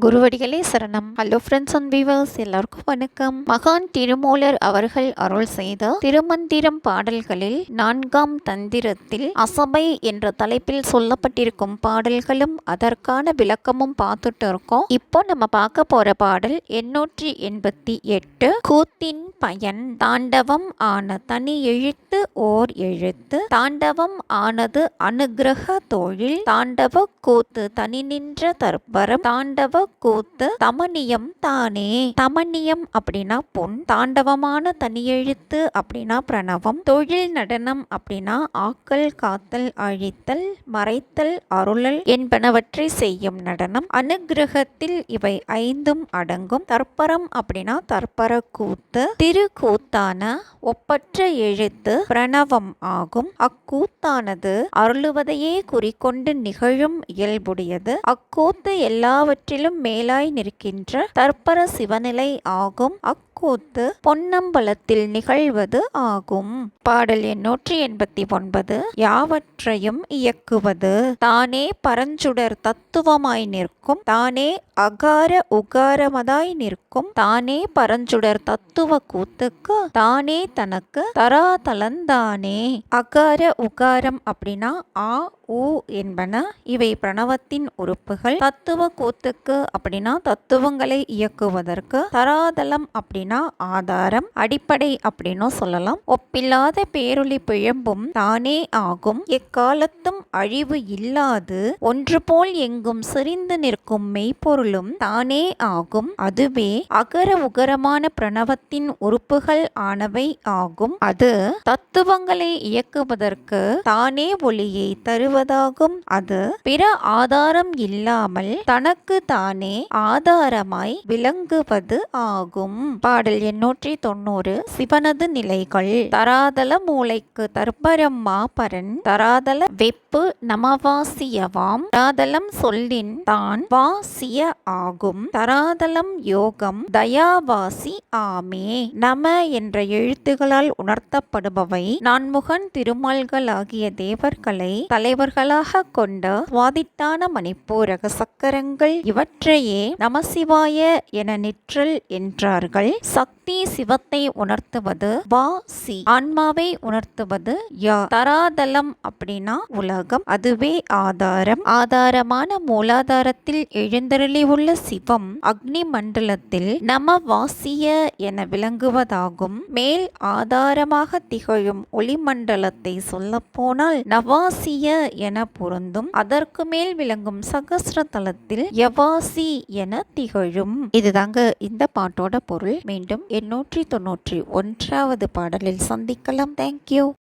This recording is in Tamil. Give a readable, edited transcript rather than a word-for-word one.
குருவடிகளே சரணம். ஹலோ ஃப்ரெண்ட்ஸ் அண்ட் வீவர்ஸ், எல்லாருக்கும் வணக்கம். மகான் திருமூலர் அவர்கள் அருள் செய்த திருமந்திரம் பாடல்களில் 4ஆம் தந்திரத்தில் அசபை என்ற தலைப்பில் சொல்லப்பட்டிருக்கும் பாடல்களும் அதற்கான விளக்கமும் பார்த்துட்டு இருக்கோம். இப்போ நம்ம பார்க்க போற பாடல் 888. கூத்தின் பயன். தாண்டவம் ஆன தனி எழுத்து ஓர் எழுத்து. தாண்டவம் ஆனது அனுக்கிரக தொழில். தாண்டவ கூத்து தனி நின்ற தற்பரம். தாண்டவ கூத்து தமனியம் தானே. தமனியம் அப்படின்னா பொன். தாண்டவமான தனியெழுத்து அப்படின்னா பிரணவம். தொழில் நடனம் அப்படின்னா ஆக்கல், காத்தல், அழித்தல், மறைத்தல், அருளல் என்பனவற்றை செய்யும் நடனம். அனுக்கிரகத்தில் இவை 5ம் அடங்கும். தற்பரம் அப்படின்னா தற்பர கூத்து. திருக்கூத்தான ஒப்பற்ற எழுத்து பிரணவம் ஆகும். அக்கூத்தானது அருளுவதையே குறிக்கொண்டு நிகழும் இயல்புடையது. அக்கூத்து எல்லாவற்றிலும் மேலாய் நிற்கின்ற தற்பர சிவநிலை ஆகும். அக்கூத்து பொன்னம்பலத்தில் நிகழ்வது ஆகும். பாடல் 889. யாவற்றையும் இயக்குவது. தானே பரஞ்சுடர் தத்துவமாய் நிற்கும். தானே அகார உகாரமதாய் நிற்கும். தானே பரஞ்சுடர் தத்துவ கூத்துக்கு தானே தனக்கு தராதலந்தானே. அகார உகாரம் அப்படின்னா ஆ உ என்பன இவை பிரணவத்தின் உறுப்புகள். தத்துவ கூத்துக்கு அப்படின்னா தத்துவங்களை இயக்குவதற்கு. தராதலம் அப்படின்னா ஆதாரம், அடிப்படை அப்படின்னும் சொல்லலாம். ஒப்பில்லாத பேரொளி பிழம்பும் தானே ஆகும். எக்காலத்தும் அழிவு இல்லாது ஒன்று போல் எங்கும் சிரிந்து நிற்கும் மெய்ப்பொருளும் தானே ஆகும். அதுவே அகர உகரமான பிரணவத்தின் உறுப்புகள் ஆனவை ஆகும். அது தத்துவங்களை இயக்குவதற்கு தானே ஒளியை தருவதாகும். அது பிற ஆதாரம் இல்லாமல் தனக்கு தானே ஆதாரமாய் விளங்குவது ஆகும். பாடல் 890. சிவனது நிலைகள். தராதல மூளைக்கு தற்பரம் மாபரன். தராதல வெப்பு நமவாசியவாம். தராதலம் சொல்லின் தான் வாசிய ஆகும். தராதலம் யோகம் தயாவாசி ஆமே. நம என்ற எழுத்துகளால் உணர்த்தப்படுபவை நான்முகன் திருமால்களாகிய தேவர்களை தலைவர்களாக கொண்ட சுவாதிட்டான மணிப்பூரக சக்கரங்கள். இவற்றையே நமசிவாய என நிற்றல் என்றார்கள். சக்தி சிவத்தை உணர்த்துவது வா சி. ஆன்மாவை உணர்த்துவது யா. தராதலம் அப்படின்னா உலகம், அதுவே ஆதாரம். ஆதாரமான மூலாதாரத்தில் எழுந்தருளி உள்ள சிவம் அக்னி மண்டலத்தில் நமவாசிய என விளங்குவதாகும். மேல் ஆதாரமாக திகழும் ஒளிமண்டலத்தை சொல்ல போனால் நவாசிய என பொருந்தும். அதற்கு மேல் விளங்கும் சகஸ்ர தலத்தில் யவாசி என திகழும். இதுதாங்க இந்த பாட்டோட பொருள். மீண்டும் 891வது பாடலில் சந்திக்கலாம். தேங்க்யூ.